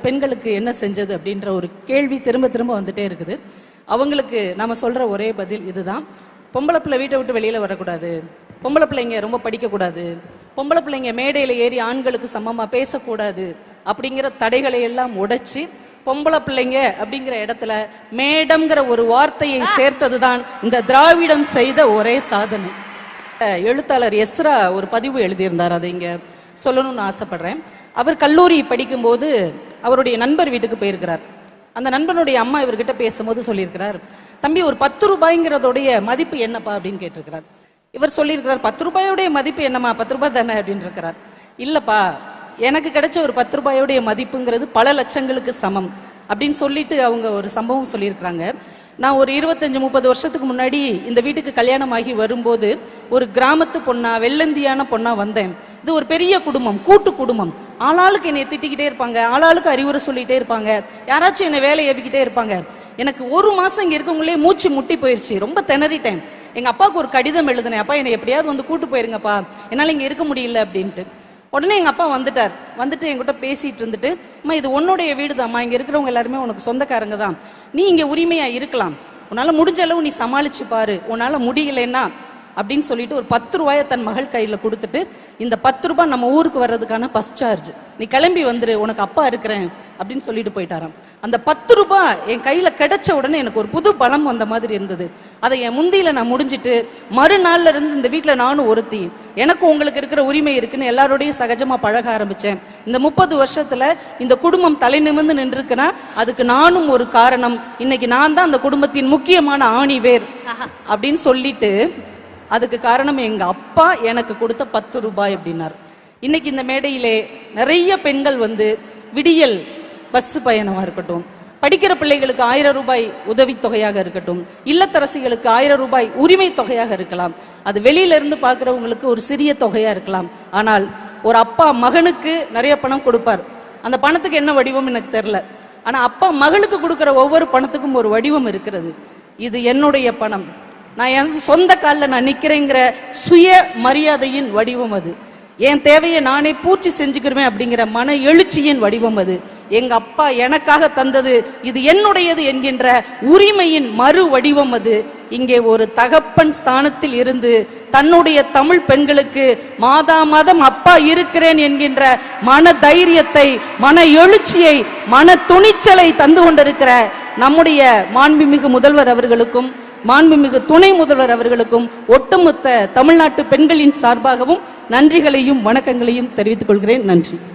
பெண்களுக்கு என்ன செஞ்சது அப்படின்ற ஒரு கேள்வி திரும்ப திரும்ப வந்துட்டே இருக்குது. அவங்களுக்கு நாம சொல்ற ஒரே பதில் இதுதான்: பொம்பளை பிள்ளை வீட்டை விட்டு வெளியில வரக்கூடாது, பொம்பளை பிள்ளைங்க ரொம்ப படிக்கக்கூடாது, பொம்பளை பிள்ளைங்க மேடையில ஏறி ஆண்களுக்கு சமமா பேசக்கூடாது அப்படிங்கிற தடைகளை எல்லாம் உடைச்சு பொம்பளை பிள்ளைங்க அப்படிங்கிற இடத்துல மேடம்ங்கிற ஒரு வார்த்தையை சேர்த்ததுதான் இந்த திராவிடம் செய்த ஒரே சாதனை. எழுத்தாளர் எஸ்ரா ஒரு பதிவு எழுதியிருந்தார், அதை இங்க சொல்லணும்னு ஆசைப்படுறேன். அவர் கல்லூரி படிக்கும்போது அவருடைய நண்பர் வீட்டுக்கு போயிருக்கிறார். அந்த நண்பனுடைய அம்மா இவர்கிட்ட பேசும்போது சொல்லியிருக்கிறார், தம்பி ஒரு 10 ரூபாய்ங்கிறதோடைய மதிப்பு என்னப்பா அப்படின்னு கேட்டிருக்கிறார். இவர் சொல்லியிருக்கிறார், 10 ரூபாயோடைய மதிப்பு என்னம்மா, 10 ரூபாய் தானே அப்படின்னு இருக்கிறார். இல்லப்பா, எனக்கு கிடைச்ச ஒரு 10 ரூபாயோடைய மதிப்புங்கிறது பல லட்சங்களுக்கு சமம் அப்படின்னு சொல்லிட்டு அவங்க ஒரு சம்பவம் சொல்லியிருக்கிறாங்க. நான் ஒரு 25-30 வருஷத்துக்கு முன்னாடி இந்த வீட்டுக்கு கல்யாணம் ஆகி வரும்போது ஒரு கிராமத்து பொண்ணா, வெள்ளந்தியான பொண்ணா வந்தேன். இது ஒரு பெரிய குடும்பம், கூட்டு குடும்பம். ஆளாளுக்கு என்னை திட்டிக்கிட்டே இருப்பாங்க, ஆளாளுக்கு அறிவுரை சொல்லிட்டே இருப்பாங்க, யாராச்சும் என்னை வேலை ஏவிக்கிட்டே இருப்பாங்க. எனக்கு ஒரு மாசம் இங்க இருக்கவங்களே மூச்சு முட்டி போயிருச்சு, ரொம்ப திணறிட்டேன். எங்க அப்பாவுக்கு ஒரு கடிதம் எழுதினேன், அப்பா என்னை எப்படியாவது வந்து கூட்டு போயிருங்கப்பா, என்னால இங்க இருக்க முடியல அப்படின்ட்டு. உடனே எங்க அப்பா வந்துட்டார். வந்துட்டு என்கிட்ட பேசிட்டு இருந்துட்டு, அம்மா இது உன்னுடைய வீடுதாம்மா, இங்க இருக்கிறவங்க எல்லாருமே உனக்கு சொந்தக்காரங்க தான், நீ இங்க உரிமையா இருக்கலாம், உன்னால முடிஞ்ச அளவு நீ சமாளிச்சு பாரு, உன்னால முடியலன்னா அப்படின்னு சொல்லிட்டு ஒரு 10 ரூபாயை தன் மகள் கையில கொடுத்துட்டு, இந்த 10 ரூபாய் நம்ம ஊருக்கு வர்றதுக்கான பஸ் சார்ஜ், நீ கிளம்பி வந்துரு, உனக்கு அப்பா இருக்கிறேன் அப்படின்னு சொல்லிட்டு போயிட்டாராம். அந்த 10 ரூபாய் என் கையில கிடைச்ச உடனே எனக்கு ஒரு புது பலம் வந்த மாதிரி இருந்தது. அதை என் முந்தியில நான் முடிஞ்சிட்டு மறுநாள்ல இருந்து இந்த வீட்டுல நானும் ஒருத்தி, எனக்கு உங்களுக்கு இருக்கிற உரிமை இருக்குன்னு எல்லாரோடையும் சகஜமா பழக ஆரம்பிச்சேன். இந்த 30 வருஷத்துல இந்த குடும்பம் தலை நிமிர்ந்து நின்றுருக்குன்னா அதுக்கு நானும் ஒரு காரணம். இன்னைக்கு நான் தான் அந்த குடும்பத்தின் முக்கியமான ஆணி வேர் அப்படின்னு சொல்லிட்டு, அதுக்கு காரணம் எங்க அப்பா எனக்கு கொடுத்த 10 ரூபாய் அப்படின்னார். இன்னைக்கு இந்த மேடையிலே நிறைய பெண்கள் வந்து விடியல் பஸ் பயணமா இருக்கட்டும், படிக்கிற பிள்ளைகளுக்கு 1000 ரூபாய் உதவித்தொகையாக இருக்கட்டும், இல்லத்தரசிகளுக்கு 1000 ரூபாய் உரிமை தொகையாக இருக்கலாம், அது வெளியில இருந்து பார்க்கிறவங்களுக்கு ஒரு சிறிய தொகையா இருக்கலாம். ஆனால் ஒரு அப்பா மகனுக்கு நிறைய பணம் கொடுப்பார். அந்த பணத்துக்கு என்ன வடிவம் எனக்கு தெரியல, ஆனா அப்பா மகளுக்கு கொடுக்கிற ஒவ்வொரு பணத்துக்கும் ஒரு வடிவம் இருக்கிறது. இது என்னுடைய பணம், நான் என் சொந்த காலில் நான் நிக்கிறேங்கிற சுய மரியாதையின் வடிவம் அது. என் தேவையை நானே பூர்த்தி செஞ்சுக்கிறேன் அப்படிங்கிற மன எழுச்சியின் வடிவம் அது. எங்க அப்பா எனக்காக தந்தது, இது என்னுடையது என்கின்ற உரிமையின் மறு வடிவம் அது. இங்கே ஒரு தகப்பன் ஸ்தானத்தில் இருந்து தன்னுடைய தமிழ் பெண்களுக்கு மாதா மாதம் அப்பா இருக்கிறேன் என்கின்ற மன தைரியத்தை, மன எழுச்சியை, மன துணிச்சலை தந்து கொண்டிருக்கிற நம்முடைய மாண்புமிகு முதல்வர் அவர்களுக்கும் மாண்புமிகு துணை முதல்வர் அவர்களுக்கும் ஒட்டுமொத்த தமிழ்நாட்டு பெண்களின் சார்பாகவும் நன்றிகளையும் வணக்கங்களையும் தெரிவித்துக் கொள்கிறேன். நன்றி.